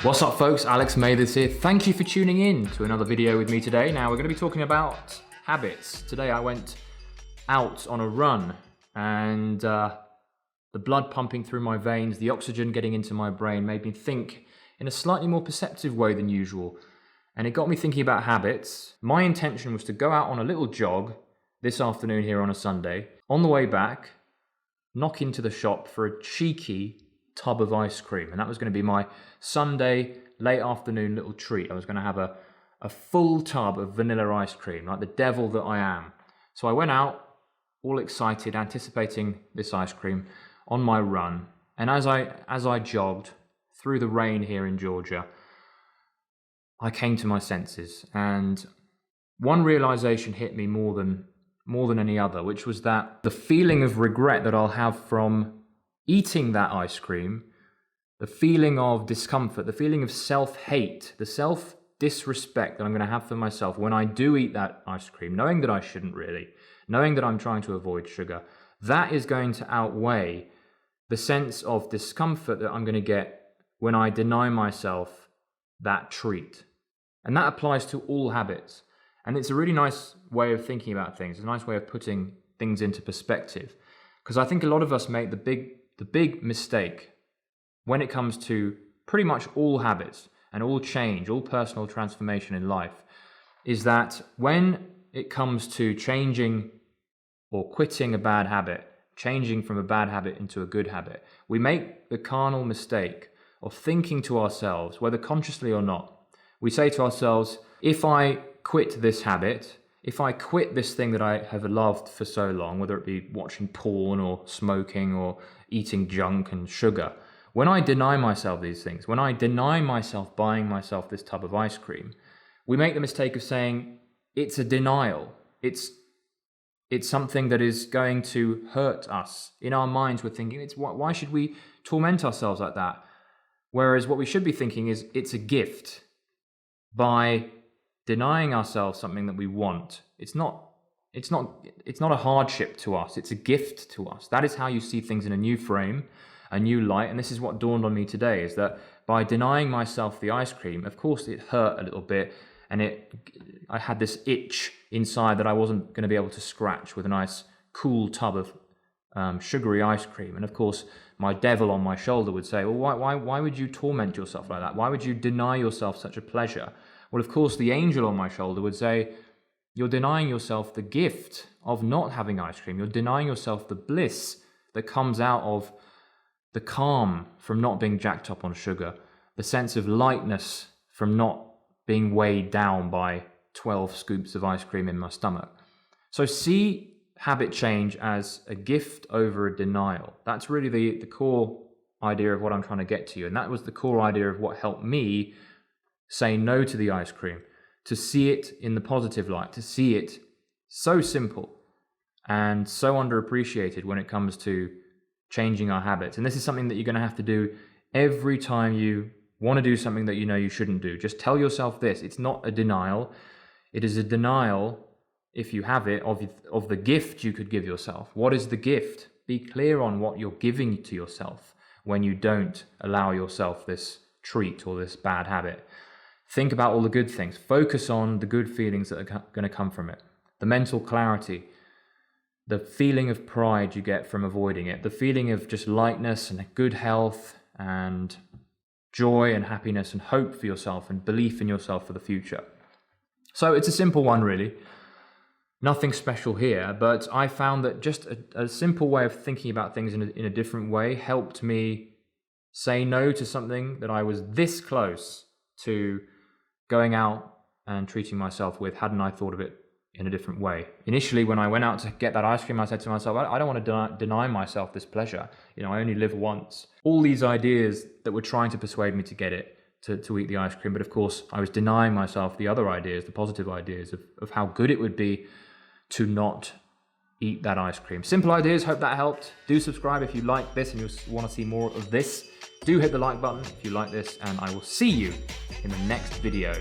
What's up folks, Alex Mathers here. Thank you for tuning in to another video with me today. Now we're going to be talking about habits. Today I went out on a run and the blood pumping through my veins, the oxygen getting into my brain made me think in a slightly more perceptive way than usual. And it got me thinking about habits. My intention was to go out on a little jog this afternoon here on a Sunday. On the way back, knock into the shop for a cheeky tub of ice cream, and that was going to be my Sunday late afternoon little treat. I was going to have a full tub of vanilla ice cream, like the devil that I am. So I went out all excited, anticipating this ice cream on my run, and as I jogged through the rain here in Georgia, I came to my senses, and one realization hit me more than any other, which was that the feeling of regret that I'll have from eating that ice cream, the feeling of discomfort, the feeling of self-hate, the self-disrespect that I'm going to have for myself when I do eat that ice cream, knowing that I shouldn't really, knowing that I'm trying to avoid sugar, that is going to outweigh the sense of discomfort that I'm going to get when I deny myself that treat. And that applies to all habits. And it's a really nice way of thinking about things. It's a nice way of putting things into perspective. Because I think a lot of us make the big mistake when it comes to pretty much all habits and all change, all personal transformation in life, is that when it comes to changing or quitting a bad habit, changing from a bad habit into a good habit, we make the carnal mistake of thinking to ourselves, whether consciously or not, we say to ourselves, if I quit this habit, if I quit this thing that I have loved for so long, whether it be watching porn or smoking or eating junk and sugar, when I deny myself these things, when I deny myself buying myself this tub of ice cream, we make the mistake of saying it's a denial. It's something that is going to hurt us. In our minds, we're thinking, why should we torment ourselves like that? Whereas what we should be thinking is it's a gift. By denying ourselves something that we want, it's not a hardship to us, it's a gift to us. That is how you see things in a new frame, a new light. And this is what dawned on me today, is that by denying myself the ice cream, of course it hurt a little bit, and I had this itch inside that I wasn't going to be able to scratch with a nice cool tub of sugary ice cream. And of course my devil on my shoulder would say, well, why would you torment yourself like that? Why would you deny yourself such a pleasure? Well, of course, the angel on my shoulder would say, you're denying yourself the gift of not having ice cream. You're denying yourself the bliss that comes out of the calm from not being jacked up on sugar, the sense of lightness from not being weighed down by 12 scoops of ice cream in my stomach. So see habit change as a gift over a denial. That's really the core idea of what I'm trying to get to you. And that was the core idea of what helped me say no to the ice cream, to see it in the positive light, to see it so simple and so underappreciated when it comes to changing our habits. And this is something that you're going to have to do every time you want to do something that you know you shouldn't do. Just tell yourself this: it's not a denial. It is a denial, if you have it, of the gift you could give yourself. What is the gift? Be clear on what you're giving to yourself when you don't allow yourself this treat or this bad habit. Think about all the good things. Focus on the good feelings that are going to come from it. The mental clarity, the feeling of pride you get from avoiding it, the feeling of just lightness and good health and joy and happiness and hope for yourself and belief in yourself for the future. So it's a simple one, really. Nothing special here, but I found that just a simple way of thinking about things in a different way helped me say no to something that I was this close to going out and treating myself with, hadn't I thought of it in a different way. Initially, when I went out to get that ice cream, I said to myself, I don't want to deny myself this pleasure. I only live once. All these ideas that were trying to persuade me to get it, to eat the ice cream. But of course, I was denying myself the other ideas, the positive ideas of how good it would be to not eat that ice cream. Simple ideas, hope that helped. Do subscribe if you like this and you want to see more of this. Do hit the like button if you like this, and I will see you in the next video.